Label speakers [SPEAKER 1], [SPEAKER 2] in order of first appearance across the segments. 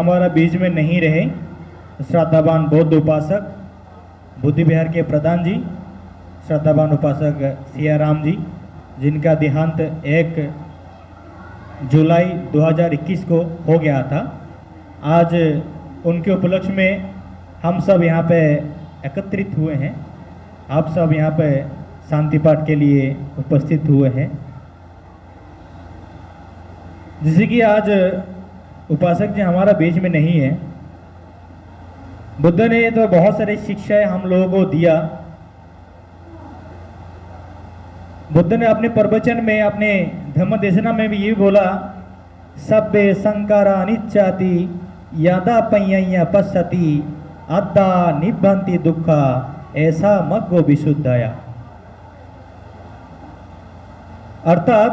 [SPEAKER 1] हमारा बीच में नहीं रहे, श्रद्धावान बौद्ध उपासक बुद्धि विहार के प्रधान जी, श्रद्धावान उपासक सियाराम जी, जिनका देहांत 1 जुलाई 2021 को हो गया था। आज उनके उपलक्ष्य में हम सब यहाँ पे एकत्रित हुए हैं। आप सब यहाँ पे शांति पाठ के लिए उपस्थित हुए हैं। जैसे कि आज उपासक जी हमारा बीच में नहीं है, बुद्ध ने तो बहुत सारी शिक्षाएं हम लोगों को दिया। बुद्ध ने अपने प्रवचन में, अपने धम्म देशना में भी ये बोला, सब्बे संकारा अनिच्चाति यादा पय्य पश्यति अद्दा निभंति दुखा ऐसा मग्गो विशुद्धया। अर्थात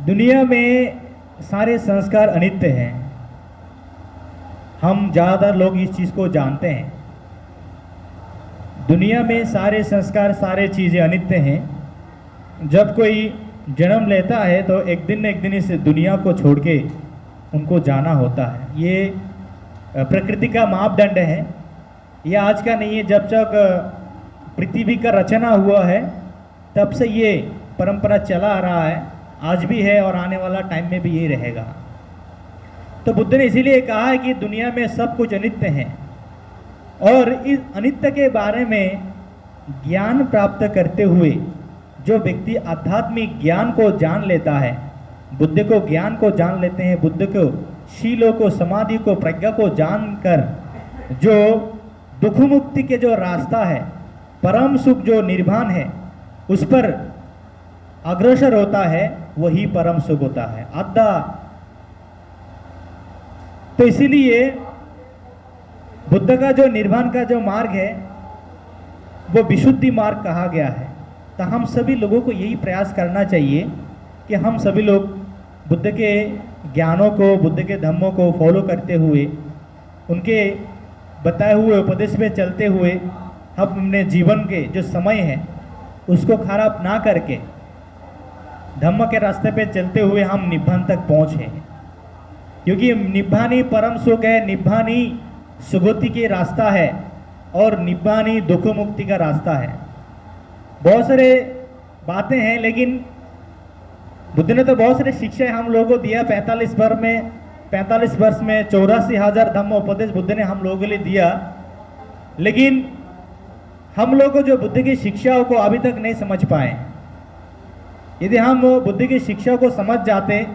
[SPEAKER 1] दुनिया में सारे संस्कार अनित्य हैं। हम ज़्यादातर लोग इस चीज़ को जानते हैं। दुनिया में सारे संस्कार, सारे चीज़ें अनित्य हैं। जब कोई जन्म लेता है तो एक दिन इस दुनिया को छोड़ के उनको जाना होता है। ये प्रकृति का मापदंड है, ये आज का नहीं है। जब तक पृथ्वी का रचना हुआ है तब से ये परंपरा चला आ रहा है, आज भी है और आने वाला टाइम में भी यही रहेगा। तो बुद्ध ने इसीलिए कहा है कि दुनिया में सब कुछ अनित्य है और इस अनित्य के बारे में ज्ञान प्राप्त करते हुए जो व्यक्ति आध्यात्मिक ज्ञान को जान लेता है, बुद्ध को ज्ञान को जान लेते हैं, बुद्ध को शीलों को, समाधि को, प्रज्ञा को जानकर जो दुख मुक्ति के जो रास्ता है, परम सुख जो निर्वाण है, उस पर अग्रसर होता है, वही परम सुख होता है अद्दा। तो इसीलिए बुद्ध का जो निर्वाण का जो मार्ग है वो विशुद्धि मार्ग कहा गया है। तो हम सभी लोगों को यही प्रयास करना चाहिए कि हम सभी लोग बुद्ध के ज्ञानों को, बुद्ध के धम्मों को फॉलो करते हुए, उनके बताए हुए उपदेश में चलते हुए हम अपने जीवन के जो समय है उसको खराब ना करके धम्म के रास्ते पे चलते हुए हम निब्बान तक पहुँचे। क्योंकि निब्बान ही परम सुख है, निब्बान ही सुगति के रास्ता है और निब्बान ही दुख मुक्ति का रास्ता है। बहुत सारे बातें हैं, लेकिन बुद्ध ने तो बहुत सारी शिक्षाएं हम लोगों को दिया। 45 वर्ष में 84,000 धम्म उपदेश बुद्ध ने हम लोगों के लिए दिया। लेकिन हम लोग को जो बुद्ध की शिक्षाओं को अभी तक नहीं समझ पाए। यदि हम बुद्ध की शिक्षा को समझ जाते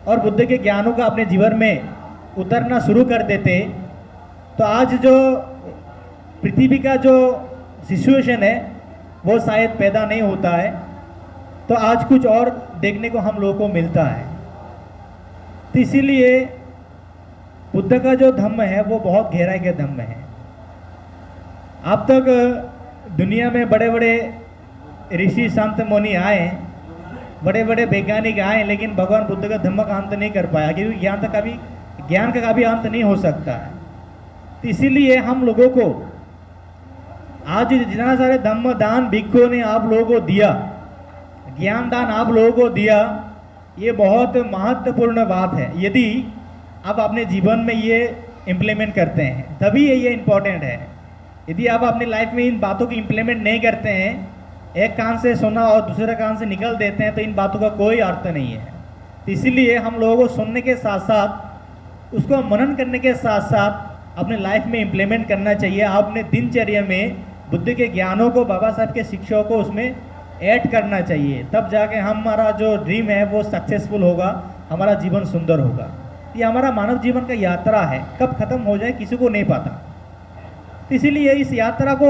[SPEAKER 1] और बुद्ध के ज्ञानों का अपने जीवन में उतरना शुरू कर देते तो आज जो पृथ्वी का जो सिचुएशन है वो शायद पैदा नहीं होता है। तो आज कुछ और देखने को हम लोगों को मिलता है। तो इसीलिए बुद्ध का जो धम्म है वो बहुत गहराई के धम्म है। अब तक दुनिया में बड़े बड़े ऋषि संत मुनि आए, बड़े बड़े वैज्ञानिक आए, लेकिन भगवान बुद्ध का धम्म का अंत नहीं कर पाया, क्योंकि ज्ञान का कभी अंत नहीं हो सकता है। तो इसीलिए हम लोगों को आज जितना सारे धम्म दान भिक्षुओं ने आप लोगों को दिया, ज्ञान दान आप लोगों को दिया, ये बहुत महत्वपूर्ण बात है। यदि आप अपने जीवन में ये इम्प्लीमेंट करते हैं तभी ये इम्पोर्टेंट है। यदि आप अपनी लाइफ में इन बातों को इम्प्लीमेंट नहीं करते हैं, एक कान से सुना और दूसरे कान से निकल देते हैं, तो इन बातों का कोई अर्थ नहीं है। तो इसीलिए हम लोगों को सुनने के साथ साथ उसको मनन करने के साथ साथ अपने लाइफ में इम्प्लीमेंट करना चाहिए। आप अपने दिनचर्या में बुद्ध के ज्ञानों को, बाबा साहब के शिक्षाओं को उसमें ऐड करना चाहिए। तब जाके हमारा जो ड्रीम है वो सक्सेसफुल होगा, हमारा जीवन सुंदर होगा। ये हमारा मानव जीवन का यात्रा है, कब खत्म हो जाए किसी को नहीं पता। तो इसीलिए इस यात्रा को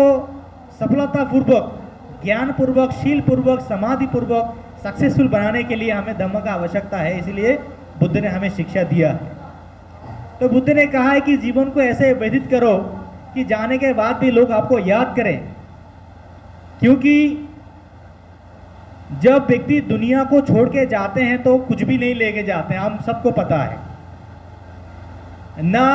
[SPEAKER 1] सफलतापूर्वक, ज्ञानपूर्वक, शीलपूर्वक, समाधिपूर्वक सक्सेसफुल बनाने के लिए हमें धम्म का आवश्यकता है। इसलिए बुद्ध ने हमें शिक्षा दिया है। तो बुद्ध ने कहा है कि जीवन को ऐसे व्यतीत करो कि जाने के बाद भी लोग आपको याद करें। क्योंकि जब व्यक्ति दुनिया को छोड़ के जाते हैं तो कुछ भी नहीं लेके जाते हैं, हम सबको पता है। ना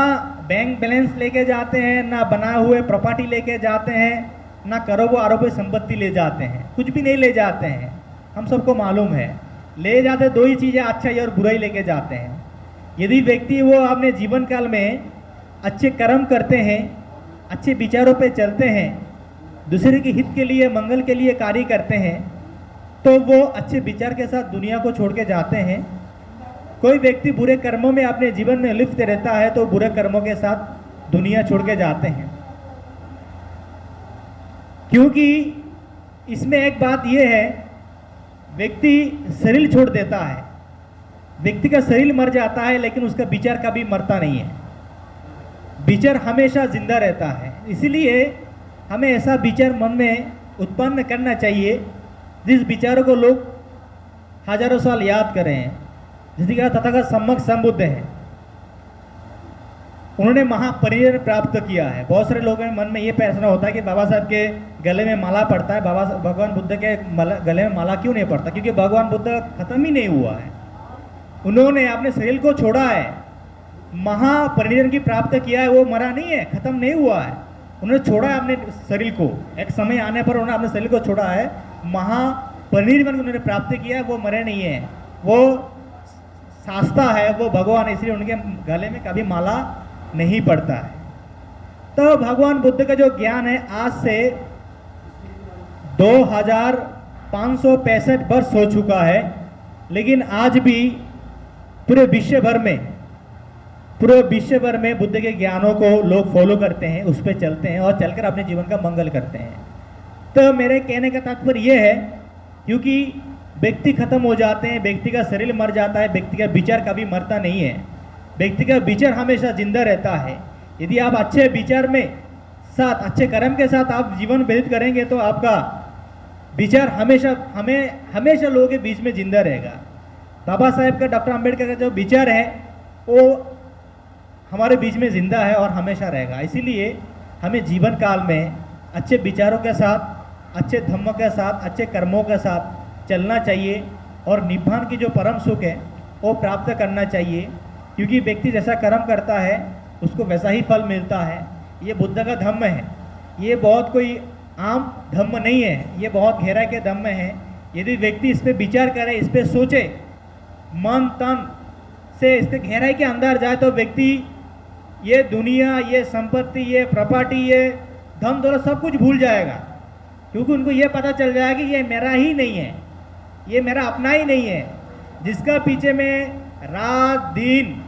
[SPEAKER 1] बैंक बैलेंस लेके जाते हैं, ना बनाए हुए प्रॉपर्टी लेके जाते हैं, ना करोड़ों अरबों संपत्ति ले जाते हैं, कुछ भी नहीं ले जाते हैं। हम सबको मालूम है, ले जाते दो ही चीज़ें, अच्छाई और बुराई लेके जाते हैं। यदि व्यक्ति वो अपने जीवन काल में अच्छे कर्म करते हैं, अच्छे विचारों पे चलते हैं, दूसरे के हित के लिए, मंगल के लिए कार्य करते हैं, तो वो अच्छे विचार के साथ दुनिया को छोड़ के जाते हैं। कोई व्यक्ति बुरे कर्मों में अपने जीवन में लिप्त रहता है तो बुरे कर्मों के साथ दुनिया छोड़ के जाते हैं। क्योंकि इसमें एक बात यह है, व्यक्ति शरीर छोड़ देता है, व्यक्ति का शरीर मर जाता है लेकिन उसका विचार कभी मरता नहीं है, विचार हमेशा जिंदा रहता है। इसलिए हमें ऐसा विचार मन में उत्पन्न करना चाहिए जिस विचारों को लोग हजारों साल याद करें। जिसकी कहा तथागत सम्यक संबुद्ध है, उन्होंने महापरिनिर्वाण प्राप्त किया है। बहुत सारे लोगों के मन में ये प्रश्न होता है कि बाबा साहब के गले में माला पड़ता है, भगवान बुद्ध के गले में माला क्यों नहीं पड़ता? क्योंकि भगवान बुद्ध खत्म ही नहीं हुआ है, उन्होंने अपने शरीर को छोड़ा है, महापरिनिर्वाण की प्राप्त किया है, वो मरा नहीं है, खत्म नहीं हुआ है, उन्होंने छोड़ा है अपने शरीर को। एक समय आने पर उन्होंने अपने शरीर को छोड़ा है, महापरिनिर्वाण उन्होंने प्राप्त किया है, वो मरे नहीं है, वो शास्ता है, वो भगवान, इसलिए उनके गले में कभी माला नहीं पड़ता है। तो भगवान बुद्ध का जो ज्ञान है आज से 2565 वर्ष हो चुका है, लेकिन आज भी पूरे विश्व भर में बुद्ध के ज्ञानों को लोग फॉलो करते हैं, उस पर चलते हैं और चलकर अपने जीवन का मंगल करते हैं। तो मेरे कहने का तात्पर्य यह है, क्योंकि व्यक्ति खत्म हो जाते हैं, व्यक्ति का शरीर मर जाता है, व्यक्ति का विचार कभी मरता नहीं है, व्यक्ति का विचार हमेशा जिंदा रहता है। यदि आप अच्छे विचार में साथ, अच्छे कर्म के साथ आप जीवन व्यतीत करेंगे तो आपका विचार हमेशा लोगों के बीच में जिंदा रहेगा। बाबा साहेब का, डॉक्टर अंबेडकर का जो विचार है वो हमारे बीच में जिंदा है और हमेशा रहेगा। इसीलिए हमें जीवन काल में अच्छे विचारों के साथ, अच्छे धम्मों के साथ, अच्छे कर्मों के साथ चलना चाहिए और निब्बान की जो परम सुख है वो प्राप्त करना चाहिए। क्योंकि व्यक्ति जैसा कर्म करता है उसको वैसा ही फल मिलता है। ये बुद्ध का धम्म है, ये बहुत कोई आम धम्म नहीं है, ये बहुत गहराई के धम्म है। यदि व्यक्ति इस पर विचार करे, इस पर सोचे, मन तन से इसके गहराई के अंदर जाए, तो व्यक्ति ये दुनिया, ये संपत्ति, ये प्रॉपर्टी, ये धन दौलत सब कुछ भूल जाएगा। क्योंकि उनको ये पता चल जाएगा कि ये मेरा ही नहीं है, ये मेरा अपना ही नहीं है, जिसका पीछे मैं रात दिन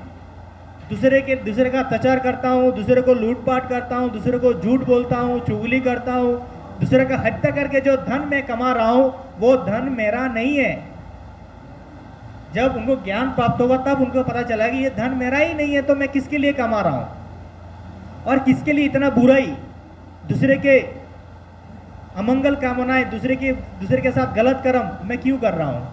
[SPEAKER 1] दूसरे का अत्याचार करता हूँ, दूसरे को लूटपाट करता हूँ, दूसरे को झूठ बोलता हूँ, चुगली करता हूँ, दूसरे का हत्या करके जो धन मैं कमा रहा हूँ वो धन मेरा नहीं है। जब उनको ज्ञान प्राप्त होगा तब उनको पता चला कि ये धन मेरा ही नहीं है, तो मैं किसके लिए कमा रहा हूँ और किसके लिए इतना बुराई, दूसरे के अमंगल कामनाएं, दूसरे के साथ गलत कर्म मैं क्यों कर रहा हूँ?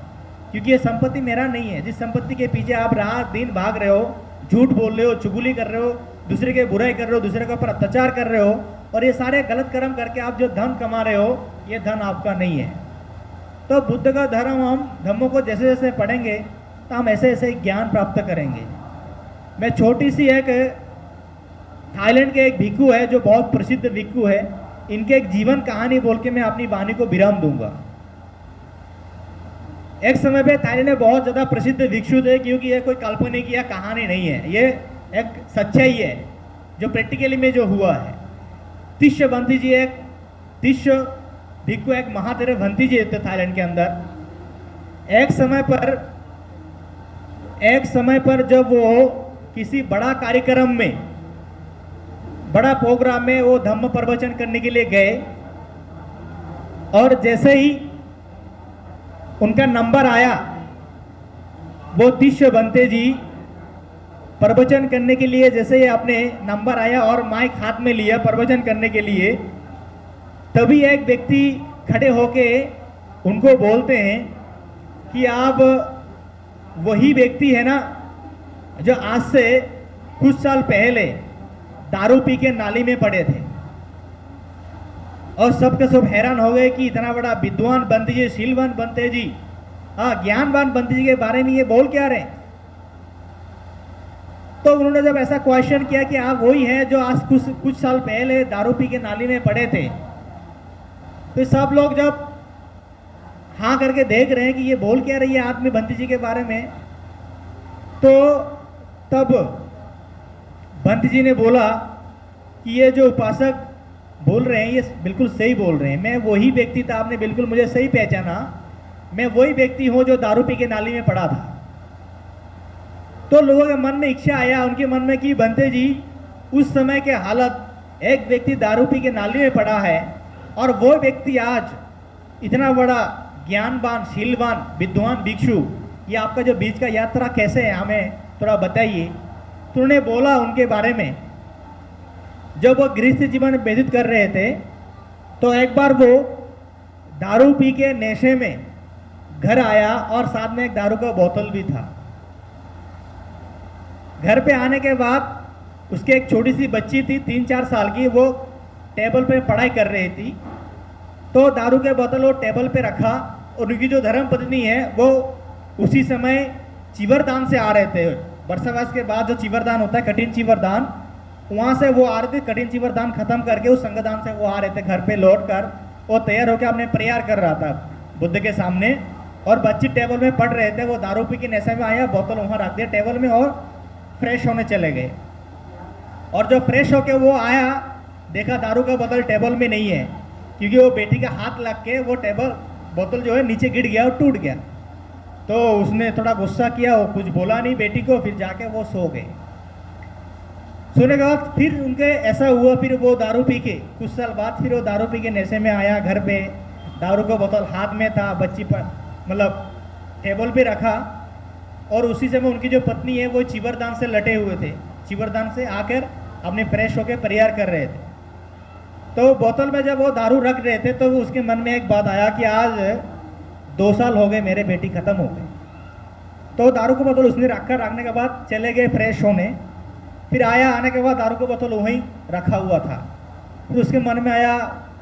[SPEAKER 1] क्योंकि ये संपत्ति मेरा नहीं है। जिस संपत्ति के पीछे आप रात दिन भाग रहे हो, झूठ बोल रहे हो, चुगली कर रहे हो, दूसरे के बुराई कर रहे हो, दूसरे के ऊपर अत्याचार कर रहे हो और ये सारे गलत कर्म करके आप जो धन कमा रहे हो, ये धन आपका नहीं है। तो बुद्ध का धर्म, हम धर्मों को जैसे जैसे पढ़ेंगे तो हम ऐसे ऐसे ज्ञान प्राप्त करेंगे। मैं छोटी सी एक थाईलैंड के एक भिक्षु है जो बहुत प्रसिद्ध भिक्षु है, इनके एक जीवन कहानी बोल के मैं अपनी वाणी को विराम दूंगा। एक समय पे थाईलैंड में बहुत ज़्यादा प्रसिद्ध भिक्षु थे, क्योंकि ये कोई काल्पनिक या कहानी नहीं है, ये एक सच्चाई है जो प्रैक्टिकली में जो हुआ है। तिष्य बंती जी, एक तिष्य भिक्षु, एक महादेव भंती जी थे थाईलैंड के अंदर। एक समय पर जब वो किसी बड़ा कार्यक्रम में, बड़ा प्रोग्राम में वो धम्म प्रवचन करने के लिए गए और जैसे ही उनका नंबर आया, वो तिष्य बंते जी प्रवचन करने के लिए जैसे ही अपने नंबर आया और माइक हाथ में लिया प्रवचन करने के लिए, तभी एक व्यक्ति खड़े होके उनको बोलते हैं कि आप वही व्यक्ति है ना जो आज से कुछ साल पहले दारू पी के नाली में पड़े थे। और सबके सब हैरान हो गए कि इतना बड़ा विद्वान बंती जी, शीलवान बंते जी, हाँ ज्ञानवान बंती जी के बारे में ये बोल क्या रहे। तो उन्होंने जब ऐसा क्वेश्चन किया कि आप वही हैं जो आज कुछ साल पहले दारू पी के नाली में पड़े थे, तो सब लोग जब हाँ करके देख रहे हैं कि ये बोल क्या रही है आदमी बंती जी के बारे में, तो तब भंत जी ने बोला कि ये जो उपासक बोल रहे हैं ये बिल्कुल सही बोल रहे हैं, मैं वही व्यक्ति था, आपने बिल्कुल मुझे सही पहचाना, मैं वही व्यक्ति हूँ जो दारू पी के नाली में पड़ा था। तो लोगों के मन में इच्छा आया, उनके मन में कि भंते जी उस समय के हालत, एक व्यक्ति दारू पी के नाली में पड़ा है और वो व्यक्ति आज इतना बड़ा ज्ञानवान, शीलवान, विद्वान भिक्षु, ये आपका जो बीच का यात्रा कैसे है हमें थोड़ा बताइए। तो उन्होंने बोला उनके बारे में, जब वो गृहस्थ जीवन व्यतीत कर रहे थे तो एक बार वो दारू पी के नशे में घर आया और साथ में एक दारू का बोतल भी था। घर पे आने के बाद उसके एक छोटी सी बच्ची थी 3-4 साल की, वो टेबल पे पढ़ाई कर रही थी। तो दारू के बोतल वो टेबल पे रखा और उनकी जो धर्म पत्नी है वो उसी समय चीवरदान से आ रहे थे। वर्षावास के बाद जो चीवरदान होता है, कठिन चीवरदान, वहाँ से वो आ रहे थे। कठिन चीवरदान खत्म करके उस संगदान से वो आ रहे थे घर पे लौट कर, वो तैयार होकर अपने प्रेयर कर रहा था बुद्ध के सामने, और बच्ची टेबल में पढ़ रहे थे। वो दारू पी के नशे में आया, बोतल वहाँ रख दिया टेबल में और फ्रेश होने चले गए। और जब फ्रेश होके वो आया, देखा दारू का बोतल टेबल में नहीं है, क्योंकि वो बेटी का हाथ लग के वो टेबल बोतल जो है नीचे गिर गया और टूट गया। तो उसने थोड़ा गुस्सा किया, वो कुछ बोला नहीं बेटी को, फिर जाके वो सो गए। सोने के बाद फिर उनके ऐसा हुआ, फिर वो दारू पी के कुछ साल बाद फिर वो दारू पी के नशे में आया, घर पे दारू का बोतल हाथ में था, बच्ची पर मतलब टेबल पे रखा, और उसी समय उनकी जो पत्नी है वो चीवरदान से लटे हुए थे, चीवरदान से आकर अपने फ्रेश होकर प्रेयर कर रहे थे। तो बोतल में जब वो दारू रख रहे थे तो उसके मन में एक बात आया कि आज 2 साल हो गए मेरे बेटी खत्म हो गई। तो दारू का बोतल उसने रखने के बाद चले गए फ्रेश होने। फिर आया, आने के बाद दारू का बोतल वहीं रखा हुआ था। फिर उसके मन में आया,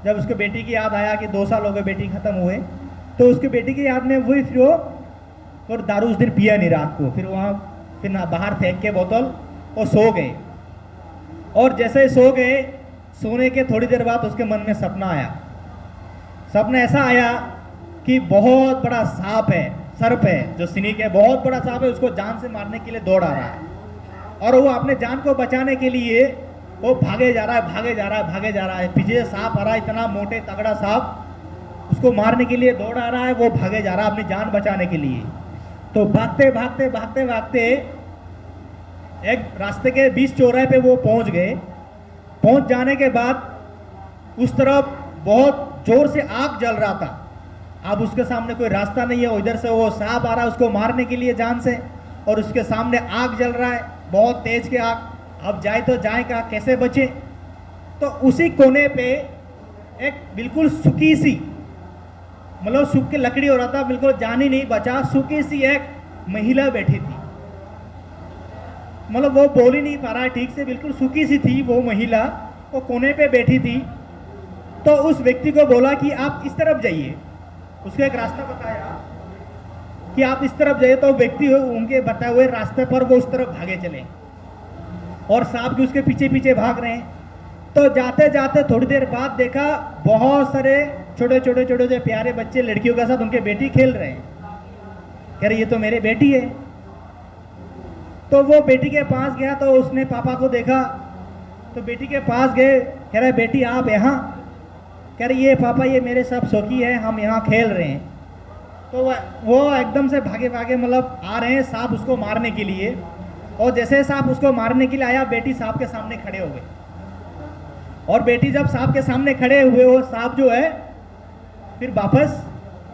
[SPEAKER 1] जब उसके बेटी की याद आया कि 2 साल हो गए बेटी खत्म हुए, तो उसके बेटी की याद में वही फिर वो, और दारू उस दिन पिया नहीं रात को, फिर वहाँ फिर ना बाहर फेंक के बोतल और सो गए। और जैसे ही सो गए, सोने के थोड़ी देर बाद उसके मन में सपना आया। सपना ऐसा आया कि बहुत बड़ा सांप है, सर्प है, जो स्नेक है, बहुत बड़ा सांप है, उसको जान से मारने के लिए दौड़ आ रहा है। और वो अपने जान को बचाने के लिए वो भागे जा रहा है, भागे जा रहा है, भागे जा रहा है। पीछे सांप आ रहा है, इतना मोटे तगड़ा सांप, उसको मारने के लिए दौड़ आ रहा है, वो भागे जा रहा है अपनी जान बचाने के लिए। तो भागते भागते भागते भागते एक रास्ते के बीच चौराहे पे वो पहुंच गए। पहुंच जाने के बाद उस तरफ बहुत जोर से आग जल रहा था। अब उसके सामने कोई रास्ता नहीं है, इधर से वो सांप आ रहा है उसको मारने के लिए जान से, और उसके सामने आग जल रहा है, बहुत तेज के आग। अब जाए तो जाए का, कैसे बचे? तो उसी कोने पे एक बिल्कुल सूखी सी, मतलब सूख के लकड़ी हो रहा था, बिल्कुल जान ही नहीं बचा, सूखी सी एक महिला बैठी थी। मतलब वो बोल ही नहीं पा रहा है ठीक से, बिल्कुल सूखी सी थी वो महिला, वो कोने पे बैठी थी। तो उस व्यक्ति को बोला कि आप इस तरफ जाइए, उसको एक रास्ता बताया कि आप इस तरफ जाइए। तो व्यक्ति उनके बताए हुए रास्ते पर वो उस तरफ भागे चले, और सांप भी उसके पीछे पीछे भाग रहे हैं। तो जाते जाते थोड़ी देर बाद देखा बहुत सारे छोटे छोटे छोटे से प्यारे बच्चे लड़कियों के साथ उनके बेटी खेल रहे हैं। कह रहे ये तो मेरे बेटी है। तो वो बेटी के पास गया, तो उसने पापा को देखा, तो बेटी के पास गए, कह रहा है बेटी आप यहाँ? कह रही ये पापा ये मेरे सब सौखी है, हम यहाँ खेल रहे हैं। तो वो एकदम से भागे भागे मतलब आ रहे हैं सांप उसको मारने के लिए। और जैसे सांप उसको मारने के लिए आया, बेटी सांप के सामने खड़े हो गए। और बेटी जब सांप के सामने खड़े हुए, वो सांप जो है फिर वापस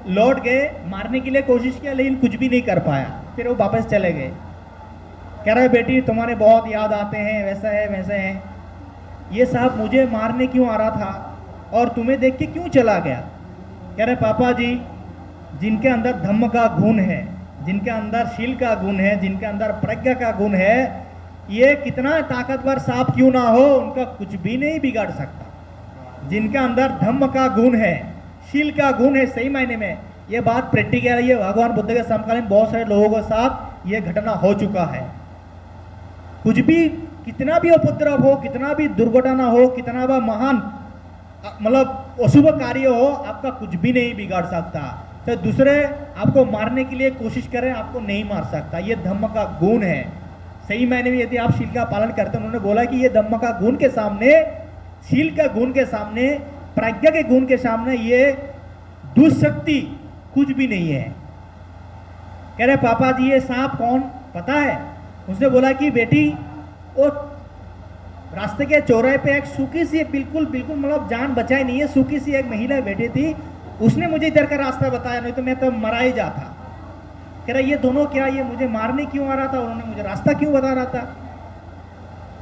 [SPEAKER 1] लौट गए, मारने के लिए कोशिश किया लेकिन कुछ भी नहीं कर पाया, फिर वो वापस चले गए। कह रहा है बेटी तुम्हारे बहुत याद आते हैं, वैसा है वैसे है, ये सांप मुझे मारने क्यों आ रहा था और तुम्हें देख के क्यों चला गया? कह रहे पापा जी, जिनके अंदर धम्म का गुण है, जिनके अंदर शील का गुण है, जिनके अंदर प्रज्ञा का गुण है, ये कितना ताकतवर सांप क्यों ना हो, उनका कुछ भी नहीं बिगाड़ सकता। जिनके अंदर धम्म का गुण है, शील का गुण है, सही मायने में ये बात प्रैक्टिकल है। ये भगवान बुद्ध के समकालीन बहुत सारे लोगों के साथ ये घटना हो चुका है। कुछ भी, कितना भी उपद्रव हो, कितना भी दुर्घटना हो, कितना भी महान मतलब अशुभ कार्य हो, आपका कुछ भी नहीं बिगाड़ सकता। तो दूसरे आपको मारने के लिए कोशिश करें, आपको नहीं मार सकता। ये धम्म का गुण है। सही मायने में यदि आप शील का पालन करते हैं, उन्होंने बोला कि ये धम्म का गुण के सामने, शील का गुण के सामने, प्रज्ञा के गुण के सामने ये दुष्शक्ति कुछ भी नहीं है। कह रहे पापा जी ये सांप कौन पता है? उसने बोला कि बेटी वो रास्ते के चौराहे पे एक सूखी सी, बिल्कुल बिल्कुल मतलब जान बचाई नहीं है, सूखी सी एक महिला बैठी थी, उसने मुझे इधर का रास्ता बताया, नहीं तो मैं तो मरा ही जाता। कह रहा ये दोनों क्या, ये मुझे मारने क्यों आ रहा था, उन्होंने मुझे रास्ता क्यों बता रहा था।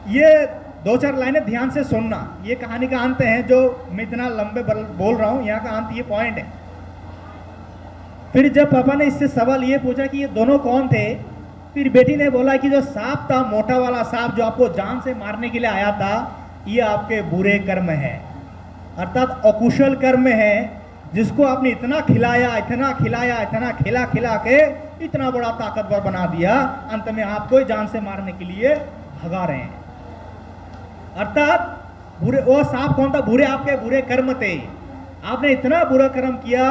[SPEAKER 1] ये 2-4 लाइनें ध्यान से सुनना, ये कहानी का अंत है, जो मैं इतना लंबे बोल रहा हूं, यहाँ का अंत ये पॉइंट है। फिर जब पापा ने इससे सवाल ये पूछा कि ये दोनों कौन थे, फिर बेटी ने बोला कि जो सांप था, मोटा वाला सांप जो आपको जान से मारने के लिए आया था, ये आपके बुरे कर्म है, अर्थात अकुशल कर्म है, जिसको आपने इतना खिलाया, इतना खिलाया, इतना खिला खिला के इतना बड़ा ताकतवर बना दिया, अंत में आपको जान से मारने के लिए भगा रहे हैं। अर्थात बुरे, वो सांप कौन था? बुरे आपके बुरे कर्म थे, आपने इतना बुरा कर्म किया,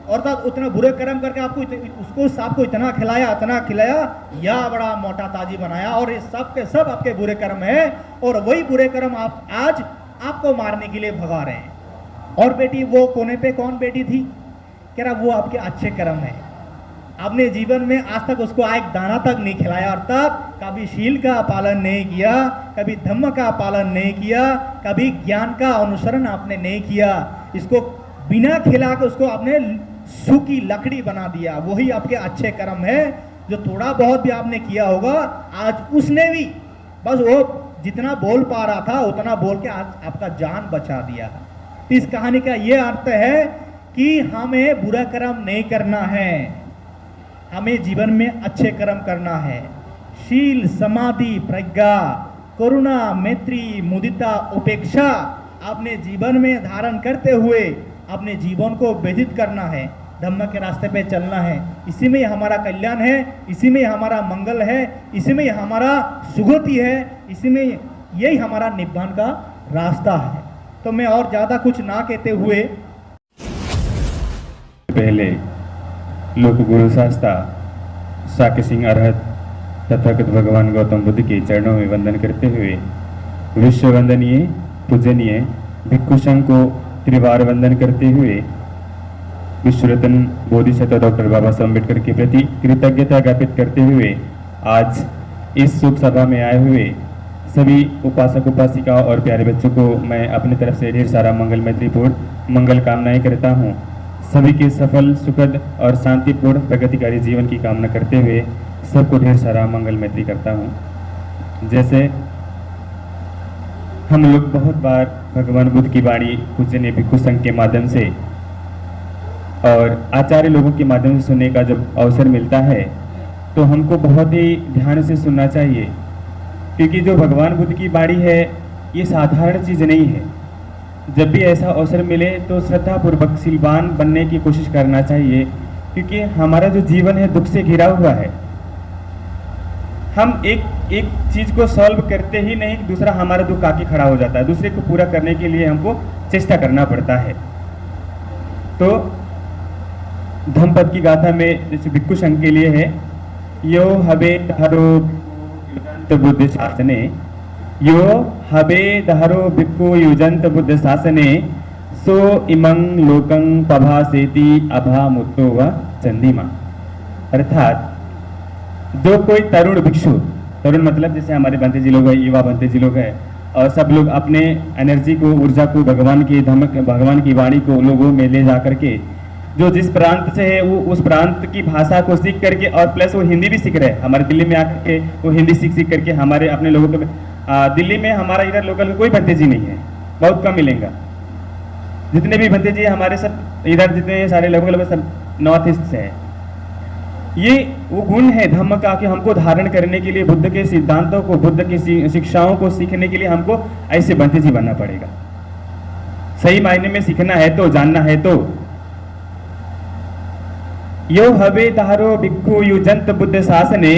[SPEAKER 1] अर्थात उतना बुरे कर्म करके आपको उसको सांप को इतना खिलाया, या बड़ा मोटा ताजी बनाया, और ये सब के सब आपके बुरे कर्म है, और वही बुरे कर्म आप आज आपको मारने के लिए भगा रहे हैं। और बेटी वो कोने पे कौन बैठी थी? कह रहा वो आपके अच्छे कर्म है, आपने जीवन में आज तक उसको एक दाना तक नहीं खिलाया, अर्थात कभी शील का पालन नहीं किया, कभी धम्म का पालन नहीं किया, कभी ज्ञान का अनुसरण आपने नहीं किया, इसको बिना खिला के उसको आपने सूखी लकड़ी बना दिया। वही आपके अच्छे कर्म है, जो थोड़ा बहुत भी आपने किया होगा, आज उसने भी बस वो जितना बोल पा रहा था उतना बोल के आज आपका जान बचा दिया। इस कहानी का ये अर्थ है कि हमें बुरा कर्म नहीं करना है, हमें जीवन में अच्छे कर्म करना है। शील, समाधि, प्रज्ञा, करुणा, मैत्री, मुदिता, उपेक्षा अपने जीवन में धारण करते हुए अपने जीवन को व्यतीत करना है, धम्म के रास्ते पे चलना है। इसी में हमारा कल्याण है, इसी में हमारा मंगल है, इसी में हमारा सुगति है, इसी में यही हमारा निब्बान का रास्ता है। तो मैं और ज़्यादा कुछ ना कहते हुए
[SPEAKER 2] पहले लोक गुरु शास्त्रा साक्य सिंह अरहत तथागत भगवान गौतम बुद्ध के चरणों में वंदन करते हुए विश्व वंदनीय पूजनीय भिक्षु संघ को त्रिवार वंदन करते हुए विश्वरत्न बोधिसत्व डॉक्टर बाबा साहब अम्बेडकर के प्रति कृतज्ञता ज्ञापित करते हुए आज इस शुभ सभा में आए हुए सभी उपासक उपासिकाओं और प्यारे बच्चों को मैं अपनी तरफ से ढेर सारा मंगल मैत्रीपूर्ण मंगल कामनाएं करता हूं। सभी के सफल, सुखद और शांतिपूर्ण प्रगतिकारी जीवन की कामना करते हुए सबको ढेर सारा मंगल मैत्री करता हूं। जैसे हम लोग बहुत बार भगवान बुद्ध की वाणी पूजनीय भिक्षु संघ के माध्यम से और आचार्य लोगों के माध्यम से सुनने का जब अवसर मिलता है तो हमको बहुत ही ध्यान से सुनना चाहिए, क्योंकि जो भगवान बुद्ध की वाणी है ये साधारण चीज़ नहीं है। जब भी ऐसा अवसर मिले तो श्रद्धापूर्वक शीलवान बनने की कोशिश करना चाहिए, क्योंकि हमारा जो जीवन है दुख से घिरा हुआ है। हम एक चीज़ को सॉल्व करते ही नहीं, दूसरा हमारा दुख आके खड़ा हो जाता है। दूसरे को पूरा करने के लिए हमको चेष्टा करना पड़ता है। तो धम्मपद की गाथा में जैसे भिक्षु संघ के लिए है, यो हबे हरो बुद्ध शासने, यो हबे दहरो भिक्षु युजंत बुद्ध शासने, सो इमंग लोकं पभासेति अभा मुत्तो व चंदिमा। अर्थात जो कोई तरुण भिक्षु, तरुण मतलब जैसे हमारे बंते जी लोग हैं, युवा बंते जी लोग हैं, और सब लोग अपने एनर्जी को, ऊर्जा को भगवान की धम्म, भगवान की वाणी को लोगों में ले जा करके, जो जिस प्रांत से है वो उस प्रांत की भाषा को सीख करके, और प्लस वो हिंदी भी सीख रहे हैं। हमारे दिल्ली में आकर के वो हिंदी सीख करके हमारे अपने लोगों को, दिल्ली में हमारा इधर लोकल कोई भंते जी नहीं है, बहुत कम मिलेगा। जितने भी भंते जी हमारे सब इधर जितने सारे लोग सब नॉर्थ ईस्ट से है। ये वो गुण है धम्म का कि हमको धारण करने के लिए, बुद्ध के सिद्धांतों को, बुद्ध की शिक्षाओं को सीखने के लिए हमको ऐसे भंते जी बनना पड़ेगा। सही मायने में सीखना है तो, जानना है तो। यो हवे तारो भिक्षु युजंत बुद्ध शासने,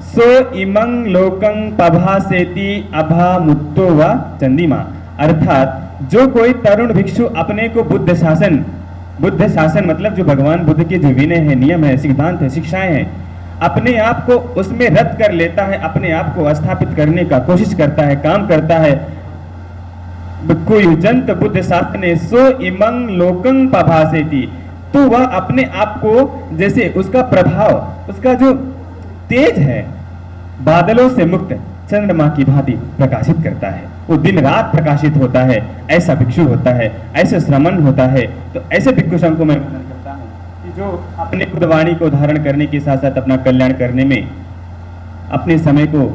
[SPEAKER 2] सो इमंग लोकं पभासेति अभा मुत्तो व चंदिमा। अर्थात जो कोई तरुण भिक्षु अपने को बुद्ध शासन मतलब जो भगवान बुद्ध के जो विनय है, नियम है, सिद्धांत है, शिक्षाएं हैं, अपने आप को उसमें रद्द कर लेता है, अपने आप को स्थापित करने का कोशिश करता है, काम करता है। भिक्खु युजंत बुद्ध शासने सो इमं लोकं पभासेति, तो वह अपने आप को जैसे उसका प्रभाव, उसका जो तेज है बादलों से मुक्त चंद्रमा की भांति प्रकाशित करता है। वो दिन रात प्रकाशित होता है, ऐसा भिक्षु होता है, ऐसे श्रमण होता है। तो ऐसे भिक्षु संघ को मैं वंदन करता हूँ कि जो अपने खुद वाणी को धारण करने के साथ साथ अपना कल्याण करने में, अपने समय को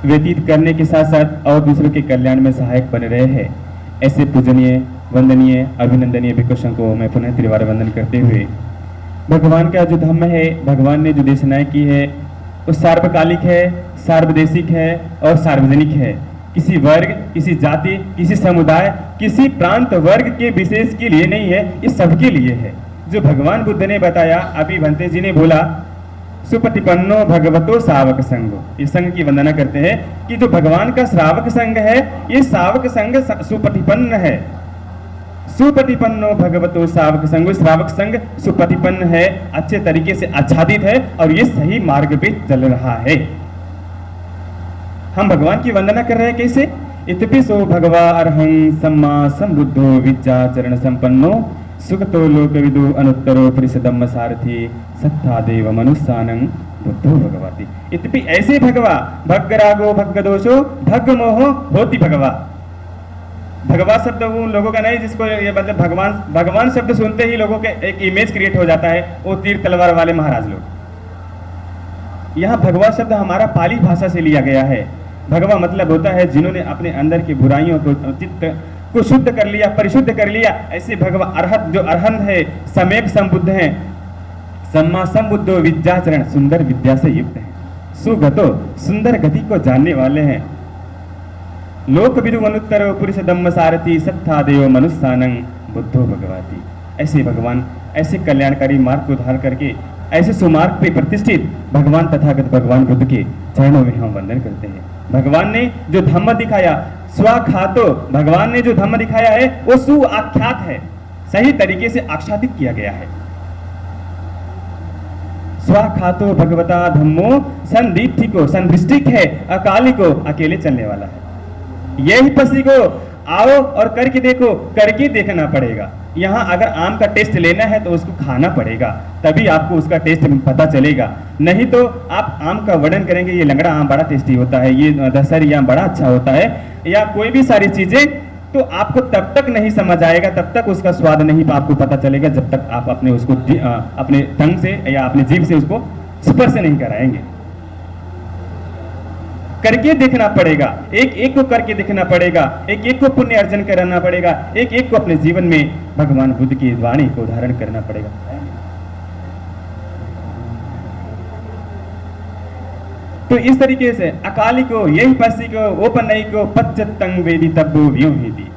[SPEAKER 2] व्यतीत करने के साथ साथ और दूसरों के कल्याण में सहायक बन रहे हैं। ऐसे पूजनीय, वंदनीय, अभिनंदनीय भिक्षु संघ को मैं पुनः त्रिवार वंदन करते हुए, भगवान का जो धम्म है, भगवान ने जो देशनाएं की है, वो सार्वकालिक है, सार्वदेशिक है और सार्वजनिक है। किसी वर्ग, किसी जाति, किसी समुदाय, किसी प्रांत वर्ग के विशेष के लिए नहीं है, ये सबके लिए है। जो भगवान बुद्ध ने बताया, अभी भंते जी ने बोला, सुपटिपन्नो भगवतो सावक संघो, इस संघ की वंदना करते हैं कि जो भगवान का श्रावक संघ है, ये सावक संघ सुपटिपन्न है। सुपटिपन्नो भगवतो सावक संघ, श्रावक संघ सुपटिपन्न है, अच्छे तरीके से आच्छादित है और ये सही मार्ग पे चल रहा है। हम भगवान की वंदना कर रहे हैं कैसे? इतपि सो भगवा अरहं सम्मा संबुद्धो विद्याचरण संपन्नो सुगतो लोकविदु अनुत्तरो पुरुषधम्म सारथी सत्ता देव मनुष्यानं बुद्धो भगवती। इतपि ऐसे भगवा, भग्गरागो भग्गदोषो भग्गमोहो होति भगवा। भगवा शब्द उन लोगों का नहीं जिसको ये मतलब भगवान शब्द सुनते ही लोगों के एक इमेज क्रिएट हो जाता है, वो तीर तलवार वाले महाराज लोग। यहाँ भगवा शब्द हमारा पाली भाषा से लिया गया है। भगवा मतलब होता है जिन्होंने अपने अंदर की बुराइयों को, चित्त को शुद्ध कर लिया, परिशुद्ध कर लिया। ऐसे भगवा अरहत, जो अरहंत है, सम्यक संबुद्ध है, सम्मा संबुद्धो विद्याचरण, सुंदर विद्या से युक्त है, सुगतो, सुंदर गति को जानने वाले हैं, लोक विदु अनुत्तरो पुरुष धम्म सारथी सत्ता देव मनुष्यानं बुद्धो भगवती। ऐसे भगवान, ऐसे कल्याणकारी मार्ग को धारण करके ऐसे सुमार्ग पे प्रतिष्ठित भगवान तथागत भगवान बुद्ध के चरणों में हम वंदन करते हैं। भगवान ने जो धम्म दिखाया, स्वाख्यातो, भगवान ने जो धम्म दिखाया है वो सुआख्यात है, सही तरीके से आख्यातित किया गया है। स्वाख्यातो भगवता धम्मो संदीप्तिको, संदृष्टिक है, अकालिको, अकेले चलने वाला है। यही पसी को आओ और करके देखो, करके देखना पड़ेगा। यहाँ अगर आम का टेस्ट लेना है तो उसको खाना पड़ेगा, तभी आपको उसका टेस्ट पता चलेगा। नहीं तो आप आम का वर्णन करेंगे, ये लंगड़ा आम बड़ा टेस्टी होता है, ये दशहरी आम बड़ा अच्छा होता है, या कोई भी सारी चीजें, तो आपको तब तक नहीं समझ आएगा, तब तक उसका स्वाद नहीं आपको पता चलेगा, जब तक आप अपने उसको अपने टंग से या अपने जीभ से उसको स्पर्श नहीं कराएंगे। करके देखना पड़ेगा, एक एक को करके देखना पड़ेगा, एक एक को पुण्य अर्जन करना पड़ेगा, एक एक को अपने जीवन में भगवान बुद्ध की वाणी को धारण करना पड़ेगा। तो इस तरीके से अकाली को, यही पसी को, ओपनई को पच्चतंग वेदी तब्बो व्योहिति,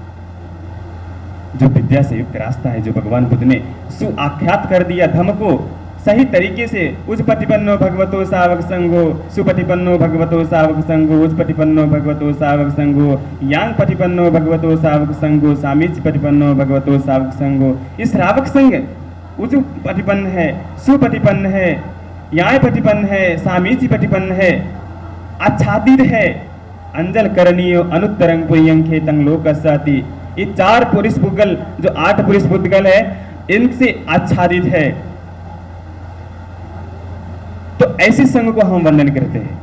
[SPEAKER 2] जो विद्या से युक्त रास्ता है, जो भगवान बुद्ध ने सुआख्यात कर दिया धम्म को सही तरीके से, उच्चपटिपन्नो भगवतो सावक संघो, सुपटिपन्नो भगवतो सावक संघो, उच्चपटिपन्नो भगवतो सावक संघो, यांग पटिपन्नो भगवतो सावक संघो, सामीच पटिपन्नो भगवतो सावक संघो। इस श्रावक संघ उच्च पटिपन्न है, सुपटिपन्न है, याय पटिपन्न है, सामीची पटिपन्न है, आच्छादित है, अंजल करणीय अनुत्तरंग पुयंखे तंग लोकसाति। ये चार पुरुष पुद्गल, जो 8 पुरुष पुद्गल है, इनसे आच्छादित है। तो ऐसे संघ को हम वंदन करते हैं,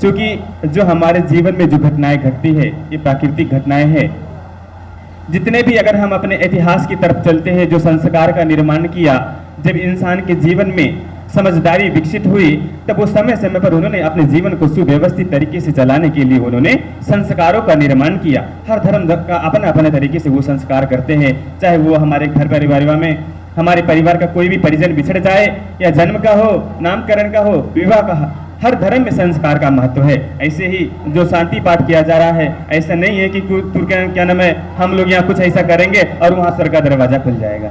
[SPEAKER 2] क्योंकि जो हमारे जीवन में जो घटनाएं घटती है, ये प्राकृतिक घटनाएं हैं। जितने भी अगर हम अपने इतिहास की तरफ चलते हैं, जो संस्कार का निर्माण किया, जब इंसान के जीवन में समझदारी विकसित हुई, तब वो समय समय पर उन्होंने अपने जीवन को सुव्यवस्थित तरीके से चलाने के लिए उन्होंने संस्कारों का निर्माण किया। हर धर्म का अपने अपने तरीके से वो संस्कार करते हैं, चाहे वो हमारे घर परिवार में हमारे परिवार का कोई भी परिजन बिछड़ जाए, या जन्म का हो, नामकरण का हो, विवाह का, हर धर्म में संस्कार का महत्व है। ऐसे ही जो शांति पाठ किया जा रहा है, ऐसा नहीं है कि क्या नाम है, हम लोग यहाँ कुछ ऐसा करेंगे और वहां स्वर्ग का दरवाजा खुल जाएगा।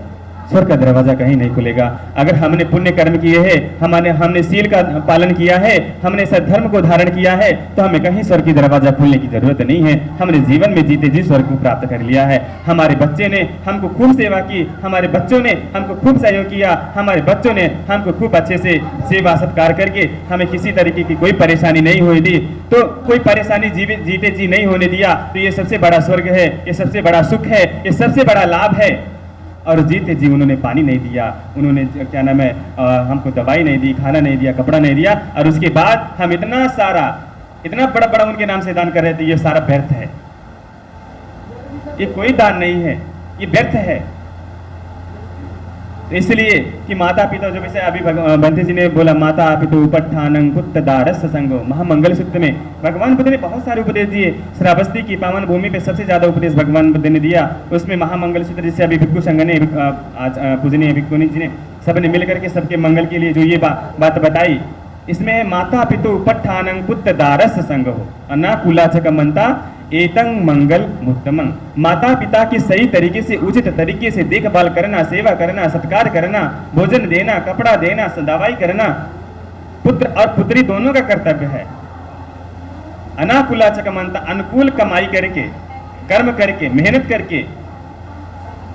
[SPEAKER 2] स्वर्ग का दरवाजा कहीं नहीं खुलेगा। अगर हमने पुण्य कर्म किए हैं, हमने शील का पालन किया है, हमने सद्धर्म को धारण किया है, तो हमें कहीं स्वर्ग की दरवाजा खुलने की जरूरत नहीं है। हमने जीवन में जीते जी स्वर्ग को प्राप्त कर लिया है। हमारे बच्चे ने हमको खूब सेवा की, हमारे बच्चों ने हमको खूब सहयोग किया, हमारे बच्चों ने हमको खूब अच्छे से सेवा सत्कार करके हमें किसी तरीके की कोई परेशानी नहीं हुई दी, तो कोई परेशानी जीते जी नहीं होने दिया, तो ये सबसे बड़ा स्वर्ग है, ये सबसे बड़ा सुख है, ये सबसे बड़ा लाभ है। और जीते जी उन्होंने पानी नहीं दिया, उन्होंने क्या नाम है हमको दवाई नहीं दी, खाना नहीं दिया, कपड़ा नहीं दिया, और उसके बाद हम इतना बड़ा बड़ा उनके नाम से दान कर रहे थे। ये सारा व्यर्थ है, ये कोई दान नहीं है, ये व्यर्थ है। इसलिए कि माता पिता, जो वैसे अभी बंते जी ने बोला, माता पितु उपट्ठानं पुत्र दारस संगो, महामंगल सूत्र में भगवान बुद्ध ने बहुत सारे उपदेश दिए। श्रावस्ती की पावन भूमि पे सबसे ज्यादा उपदेश भगवान बुद्ध ने दिया। उसमें महामंगल सूत्र, जिससे अभी भिक्षु संघ ने पूजनीय भिक्षुनी जी ने सबने मिलकर के सबके मंगल के लिए जो ये बात बताई, इसमें है माता पितु उपट्ठानं पुत्र दारस संगो अनाकुलाचक मनता एतंग मंगल मुत्तमं। माता पिता की सही तरीके से, उचित तरीके से देखभाल करना, सेवा करना, सत्कार करना, भोजन देना, कपड़ा देना, दवाई करना, पुत्र और पुत्री दोनों का कर्तव्य है। अनाकुलाचक मनता, अनुकूल कमाई करके, कर्म करके, मेहनत करके,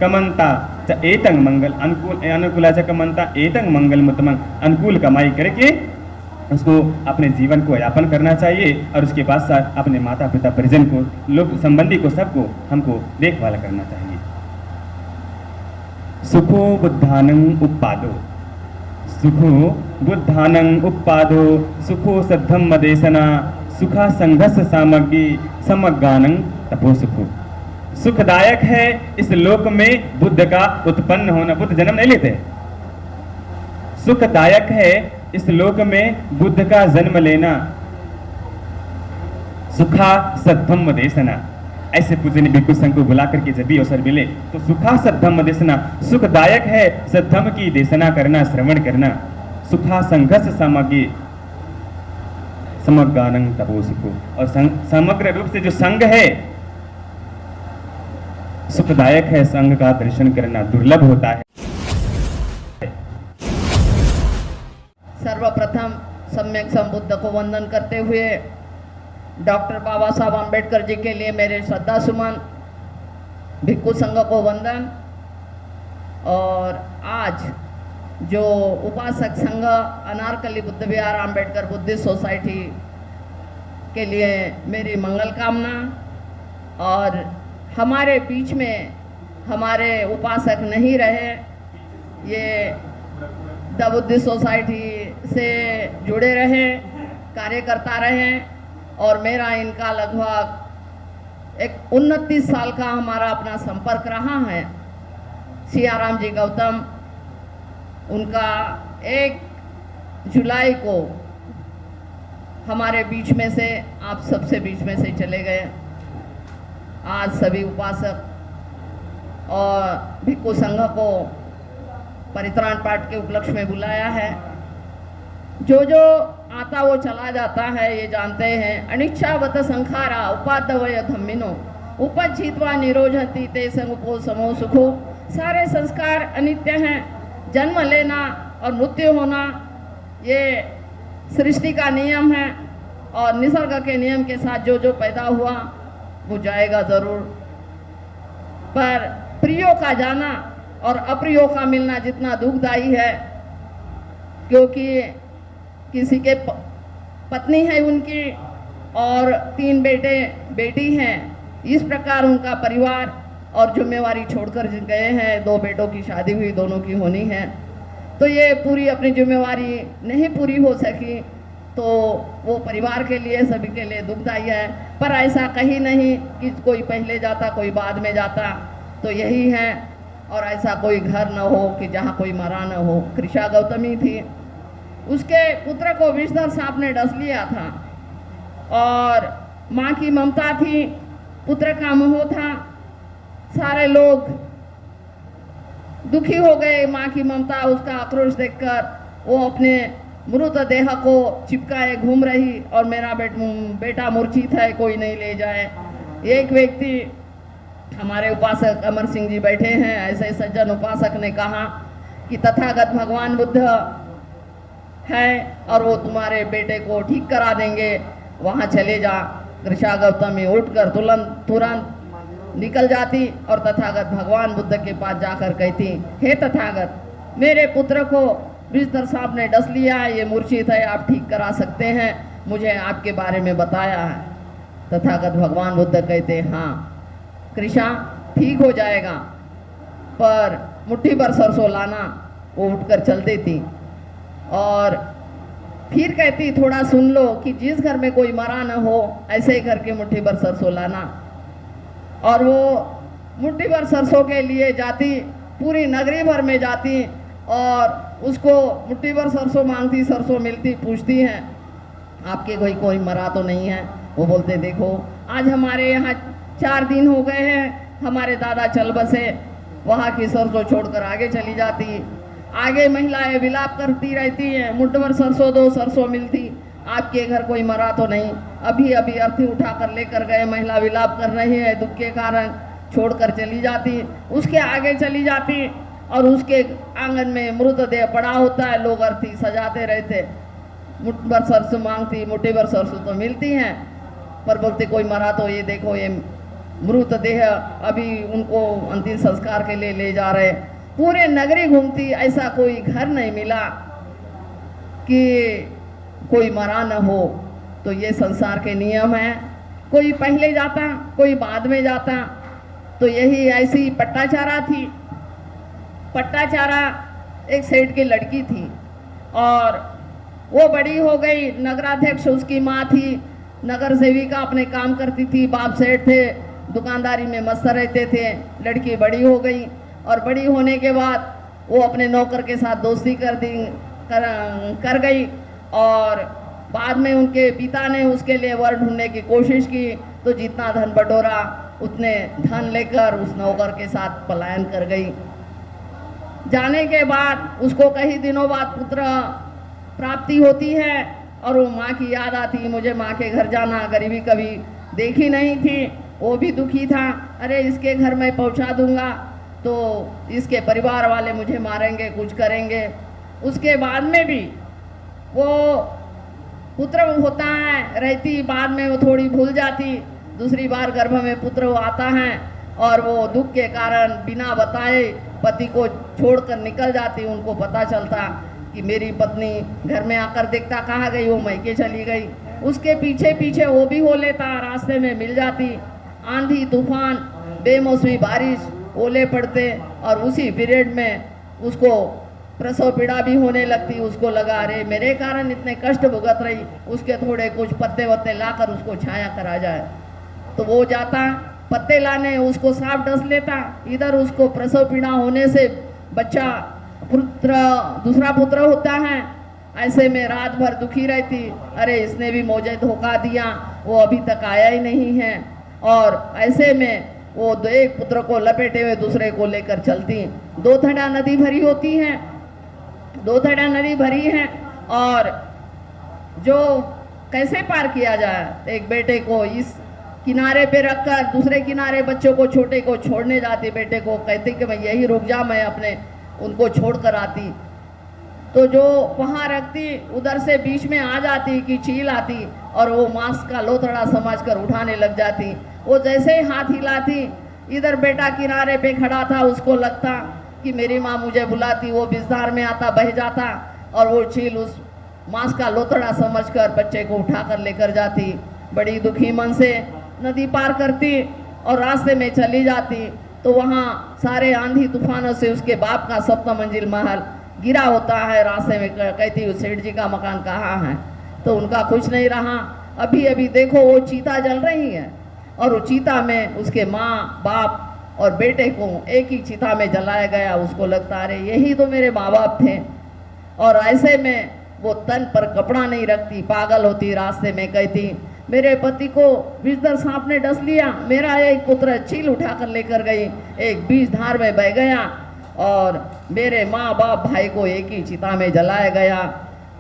[SPEAKER 2] कमंता एतंग मंगल, अनुकूलाचक मनता एतंग मंगल मुत्तमं, अनुकूल कमाई करके उसको अपने जीवन को यापन करना चाहिए, और उसके बाद साथ अपने माता पिता, परिजन को, लोग संबंधी को, सबको हमको देखभाल करना चाहिए। सुखो बुद्धानं उपादो, सुखो बुद्धानं उपादो, सुखो सद्धम्म देशना, सुखा संघर्ष सामग्री समगानं तपो सुखो। सुखदायक है इस लोक में बुद्ध का उत्पन्न होना। बुद्ध जन्म नहीं लेते। सुखदायक है इस लोक में बुद्ध का जन्म लेना। सुखा सद्धम्म देशना, ऐसे पूजनीय भिक्षु संघ को बुला करके जब भी अवसर मिले तो सुखा सद्धम्म देशना, सुखदायक है सद्धम्म की देशना करना, श्रवण करना। सुखा संघर्ष सामग्री समगानं तपो सुखो, और समग्र रूप से जो संघ है सुखदायक है। संघ का दर्शन करना दुर्लभ होता है।
[SPEAKER 3] सर्वप्रथम सम्यक संबुद्ध को वंदन करते हुए डॉक्टर बाबा साहब आम्बेडकर जी के लिए मेरे श्रद्धा सुमन, भिक्षु संघ को वंदन। और आज जो उपासक संघ अनारकली बुद्ध विहार आम्बेडकर बुद्धिस्ट सोसाइटी के लिए मेरी मंगल कामना। और हमारे बीच में हमारे उपासक नहीं रहे, ये द बुद्धिस्ट सोसाइटी से जुड़े रहे, कार्य करता रहे, और मेरा इनका लगभग एक 29 साल का हमारा अपना संपर्क रहा है। सियाराम जी गौतम, उनका 1 जुलाई को हमारे बीच में से, आप सबसे बीच में से चले गए। आज सभी उपासक और भिक्षु संघ को परित्राण पाठ के उपलक्ष्य में बुलाया है। जो आता वो चला जाता है, ये जानते हैं। अनिच्छावत संखारा उपादवय धम्मिनो उपजित्वा निरोधति ते संगपो समो सुखो। सारे संस्कार अनित्य हैं। जन्म लेना और मृत्यु होना ये सृष्टि का नियम है, और निसर्ग के नियम के साथ जो पैदा हुआ वो जाएगा ज़रूर। पर प्रियों का जाना और अप्रियों का मिलना जितना दुखदायी है, क्योंकि किसी के पत्नी है उनकी और 3 बेटे बेटी हैं, इस प्रकार उनका परिवार और जिम्मेवारी छोड़कर गए हैं। 2 बेटों की शादी हुई, दोनों की होनी है, तो ये पूरी अपनी जिम्मेवारी नहीं पूरी हो सकी, तो वो परिवार के लिए, सभी के लिए दुखदायी है। पर ऐसा कहीं नहीं कि कोई पहले जाता कोई बाद में जाता, तो यही है। और ऐसा कोई घर न हो कि जहाँ कोई मरा न हो। कृषा गौतमी थी, उसके पुत्र को विषधर सांप ने डस लिया था, और माँ की ममता थी, पुत्र का मोह था। सारे लोग दुखी हो गए माँ की ममता, उसका आक्रोश देखकर। वो अपने मृत देह को चिपकाए घूम रही, और मेरा बेटा मूर्छित है, कोई नहीं ले जाए। एक व्यक्ति हमारे उपासक अमर सिंह जी बैठे हैं, ऐसे सज्जन उपासक ने कहा कि तथागत भगवान बुद्ध है और वो तुम्हारे बेटे को ठीक करा देंगे, वहाँ चले जा। कृष्णा गौतमी उठकर तुरंत निकल जाती और तथागत भगवान बुद्ध के पास जाकर कहती, हे तथागत, मेरे पुत्र को बिस्तर सांप ने डस लिया है, ये मूर्छित है, आप ठीक करा सकते हैं, मुझे आपके बारे में बताया है। तथागत भगवान बुद्ध कहते, हाँ कृष्णा ठीक हो जाएगा, पर मुट्ठी भर सरसों लाना। वो उठकर चल देती और फिर कहती, थोड़ा सुन लो कि जिस घर में कोई मरा न हो ऐसे ही घर के मुट्ठी भर सरसों लाना। और वो मुट्ठी भर सरसों के लिए जाती, पूरी नगरी भर में जाती और उसको मुट्ठी भर सरसों मांगती, सरसों मिलती, पूछती हैं आपके कोई मरा तो नहीं है। वो बोलते, देखो आज हमारे यहाँ 4 दिन हो गए हैं, हमारे दादा चल बसे, वहाँ की सरसों छोड़कर आगे चली जाती। आगे महिलाएं विलाप करती रहती हैं, मुट्ठी भर सरसों दो, सरसों मिलती, आपके घर कोई मरा तो नहीं। अभी अभी अर्थी उठाकर लेकर गए, महिला विलाप कर रही है दुख के कारण, छोड़कर चली जाती। उसके आगे चली जाती और उसके आंगन में मृतदेह पड़ा होता है, लोग अर्थी सजाते रहते, मुट्ठी भर सरसों मांगती, मुट्ठी भर सरसों तो मिलती हैं, पर बोलते कोई मरा तो ये देखो ये मृतदेह, अभी उनको अंतिम संस्कार के लिए ले जा रहे। पूरे नगरी घूमती, ऐसा कोई घर नहीं मिला कि कोई मरा न हो। तो ये संसार के नियम हैं, कोई पहले जाता, कोई बाद में जाता। तो यही ऐसी पट्टाचारा थी। पट्टाचारा एक सेठ की लड़की थी और वो बड़ी हो गई, नगराध्यक्ष उसकी माँ थी, नगर सेविका अपने काम करती थी, बाप सेठ थे, दुकानदारी में मस्त रहते थे। लड़की बड़ी हो गई और बड़ी होने के बाद वो अपने नौकर के साथ दोस्ती कर गई और बाद में उनके पिता ने उसके लिए वर ढूंढने की कोशिश की, तो जितना धन बटोरा उतने धन लेकर उस नौकर के साथ पलायन कर गई। जाने के बाद उसको कई दिनों बाद पुत्र प्राप्ति होती है और वो माँ की याद आती, मुझे माँ के घर जाना, गरीबी कभी देखी नहीं थी। वो भी दुखी था, अरे इसके घर में पहुँचा दूंगा तो इसके परिवार वाले मुझे मारेंगे, कुछ करेंगे। उसके बाद में भी वो पुत्र होता है, रहती, बाद में वो थोड़ी भूल जाती, दूसरी बार गर्भ में पुत्र आता है और वो दुख के कारण बिना बताए पति को छोड़कर निकल जाती। उनको पता चलता कि मेरी पत्नी, घर में आकर देखता कहाँ गई, वो मैके चली गई। उसके पीछे पीछे वो भी हो लेता, रास्ते में मिल जाती। आंधी तूफान, बेमौसमी बारिश, ओले पड़ते और उसी पीरियड में उसको प्रसव पीड़ा भी होने लगती। उसको लगा अरे मेरे कारण इतने कष्ट भुगत रही, उसके थोड़े कुछ पत्ते वत्ते लाकर उसको छाया करा जाए। तो वो जाता पत्ते लाने, उसको सांप डस लेता। इधर उसको प्रसव पीड़ा होने से बच्चा दूसरा पुत्र होता है। ऐसे में रात भर दुखी रहती, अरे इसने भी मुझे धोखा दिया, वो अभी तक आया ही नहीं है। और ऐसे में वो एक पुत्र को लपेटे हुए दूसरे को लेकर चलती। 2 थड़ा नदी भरी होती है, 2 थड़ा नदी भरी है और जो कैसे पार किया जाए, एक बेटे को इस किनारे पे रखकर दूसरे किनारे बच्चों को, छोटे को छोड़ने जाती। बेटे को कहती कि मैं यही रुक जा, मैं अपने उनको छोड़ कर आती। तो जो वहाँ रखती, उधर से बीच में आ जाती कि चील आती और वो मांस का लोथड़ा समझकर उठाने लग जाती। वो जैसे ही हाथ हिलाती, इधर बेटा किनारे पे खड़ा था, उसको लगता कि मेरी माँ मुझे बुलाती। वो बिस्तार में आता, बह जाता और वो चील उस मांस का लोथड़ा समझकर बच्चे को उठाकर लेकर जाती। बड़ी दुखी मन से नदी पार करती और रास्ते में चली जाती। तो वहाँ सारे आंधी तूफानों से उसके बाप का 7 मंजिल महल गिरा होता है। रास्ते में कहती सेठ जी का मकान कहाँ है, तो उनका कुछ नहीं रहा। अभी अभी देखो वो चीता जल रही है और वो चीता में उसके माँ बाप और बेटे को एक ही चीता में जलाया गया। उसको लगता अरे यही तो मेरे माँ बाप थे। और ऐसे में वो तन पर कपड़ा नहीं रखती, पागल होती, रास्ते में कहती मेरे पति को विषधर सांप ने डस लिया, मेरा एक पुत्र चील उठाकर लेकर गई, एक बीज धार में बह गया और मेरे माँ बाप भाई को एक ही चिता में जलाया गया।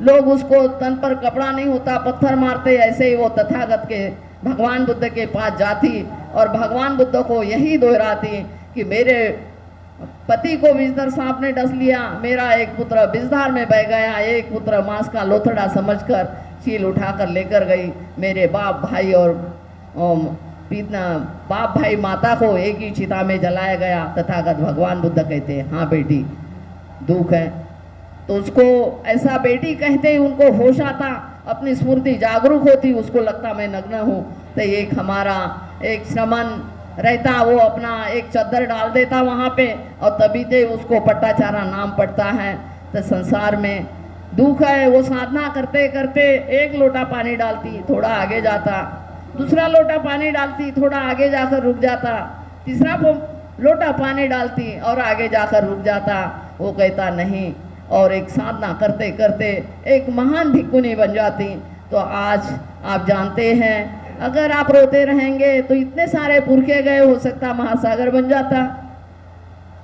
[SPEAKER 3] लोग उसको तन पर कपड़ा नहीं होता पत्थर मारते। ऐसे ही वो तथागत के भगवान बुद्ध के पास जाती और भगवान बुद्ध को यही दोहराती कि मेरे पति को विजदर सांप ने डस लिया, मेरा एक पुत्र विजधार में बह गया, एक पुत्र मांस का लोथड़ा समझकर चील उठाकर लेकर गई, मेरे बाप भाई और बाप भाई माता को एक ही चिता में जलाया गया। तथागत भगवान बुद्ध कहते हैं हाँ बेटी दुख है। तो उसको ऐसा बेटी कहते ही उनको होश आता, अपनी स्मृति जागरूक होती, उसको लगता मैं नग्न हूँ। तो एक हमारा एक श्रमण रहता, वो अपना एक चद्दर डाल देता वहाँ पे और तभी से उसको पट्टाचारा नाम पड़ता है। तो संसार में दुख है, वो साधना करते करते एक लोटा पानी डालती, थोड़ा आगे जाता, दूसरा लोटा पानी डालती, थोड़ा आगे जाकर रुक जाता, तीसरा लोटा पानी डालती और आगे जाकर रुक जाता। वो कहता नहीं, और एक साधना करते करते एक महान भिक्षुनी बन जाती। तो आज आप जानते हैं अगर आप रोते रहेंगे तो इतने सारे पुरखे गए, हो सकता महासागर बन जाता।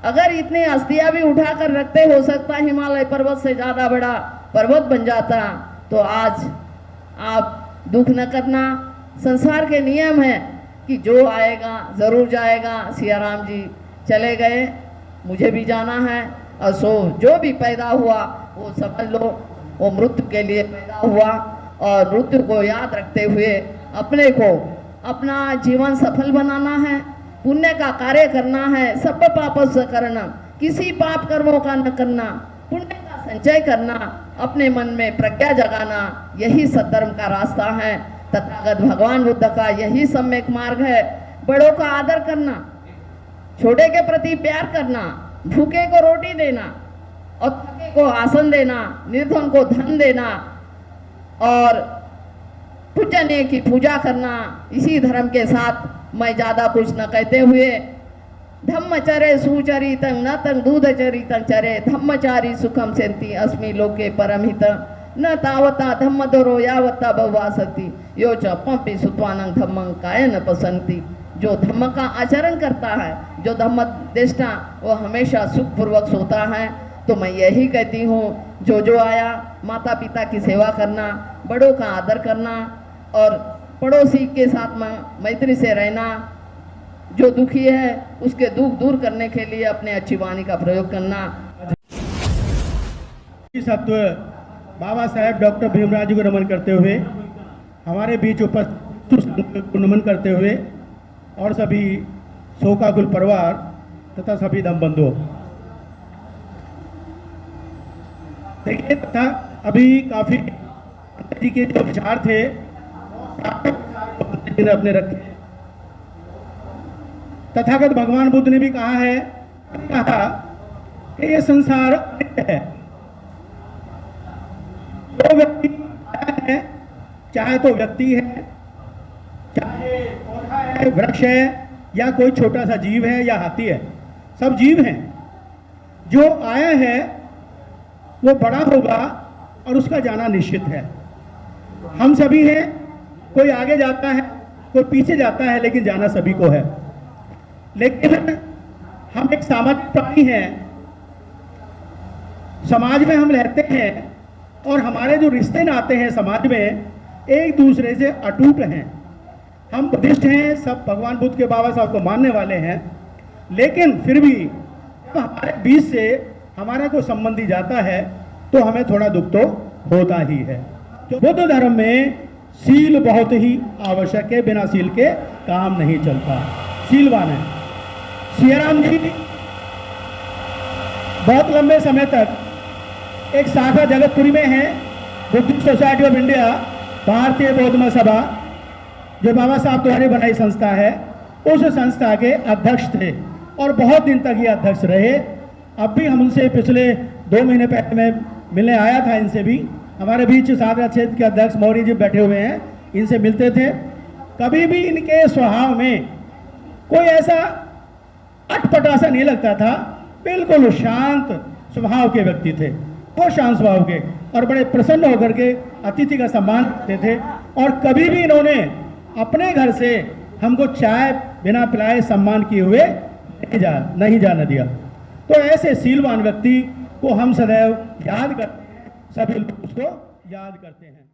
[SPEAKER 3] अगर इतनी अस्थियां भी उठाकर रखते, हो सकता हिमालय पर्वत से ज़्यादा बड़ा पर्वत बन जाता। तो आज आप दुख न करना, संसार के नियम है कि जो आएगा ज़रूर जाएगा। सियाराम जी चले गए, मुझे भी जाना है, और सो जो भी पैदा हुआ वो समझ लो वो मृत्यु के लिए पैदा हुआ, और मृत्यु को याद रखते हुए अपने को अपना जीवन सफल बनाना है, पुण्य का कार्य करना है, सब पापस करना, किसी पाप कर्मों का न करना, पुण्य का संचय करना, अपने मन में प्रज्ञा जगाना, यही सद्धर्म का रास्ता है। तथागत भगवान बुद्ध का यही सम्यक मार्ग है। बड़ों का आदर करना, छोटे के प्रति प्यार करना, भूखे को रोटी देना और थके को आसन देना, निर्धन को धन देना और पूजनीय की पूजा करना, इसी धर्म के साथ मैं ज़्यादा कुछ न कहते हुए धम्मचरे सुचरितं न तं दूधचरितं चरे धम्मचारी सुखम सेन्ति अस्मि लोके परमहित न तावता धम्मधरो यावता बहुवासति यो च पंपि सुत्वानं धम्मं कायन पसंति। जो धम्म का आचरण करता है, जो धम्म देष्टा, वो हमेशा सुखपूर्वक सोता है। तो मैं यही कहती हूँ, जो आया माता पिता की सेवा करना, बड़ों का आदर करना और पड़ोसी के साथ मैत्री से रहना, जो दुखी है उसके दुख दूर करने के लिए अपने अच्छी वाणी का प्रयोग करना।
[SPEAKER 1] सत्व बाबा साहेब डॉक्टर भीमराव जी को नमन करते हुए, हमारे बीच उपस्थित को नमन करते हुए और सभी शोकाकुल परिवार तथा सभी दम बंधुओं, देखिए तथा अभी काफ़ी जी के जो विचार थे ने अपने रखे। तथागत भगवान बुद्ध ने भी कहा कि ये संसार है, जो व्यक्ति है, चाहे तो व्यक्ति है, चाहे पौधा है, वृक्ष है, या कोई छोटा सा जीव है या हाथी है, सब जीव हैं। जो आया है वो बड़ा होगा और उसका जाना निश्चित है। हम सभी हैं, कोई आगे जाता है, कोई पीछे जाता है, लेकिन जाना सभी को है। लेकिन हम एक सामाजिक प्राणी हैं, समाज में हम रहते हैं और हमारे जो रिश्ते नाते हैं समाज में एक दूसरे से अटूट हैं। हम बुद्धिस्ट हैं, सब भगवान बुद्ध के बाबा साहब को मानने वाले हैं, लेकिन फिर भी जब हमारे बीच से हमारा कोई संबंधी जाता है तो हमें थोड़ा दुख तो होता ही है। तो बुद्ध धर्म में शील बहुत ही आवश्यक है, बिना शील के काम नहीं चलता। शीलवान है। सियाराम जी बहुत लंबे समय तक एक शाखा जगतपुरी में है, बुद्धिस्ट सोसाइटी ऑफ इंडिया, भारतीय बौद्ध महासभा, जो बाबा साहब द्वारा बनाई संस्था है, उस संस्था के अध्यक्ष थे और बहुत दिन तक ये अध्यक्ष रहे। अब भी हम उनसे पिछले 2 महीने पहले मैं मिलने आया था, इनसे भी। हमारे बीच सागरा क्षेत्र के अध्यक्ष मौर्य जी बैठे हुए हैं, इनसे मिलते थे। कभी भी इनके स्वभाव में कोई ऐसा अटपटा सा नहीं लगता था, बिल्कुल शांत स्वभाव के व्यक्ति थे, बहुत शांत स्वभाव के, और बड़े प्रसन्न होकर के अतिथि का सम्मान करते थे। और कभी भी इन्होंने अपने घर से हमको चाय बिना पिलाए सम्मान किए हुए नहीं जाने दिया। तो ऐसे शीलवान व्यक्ति को हम सदैव याद करते हैं, सभी लोग उसको याद करते हैं।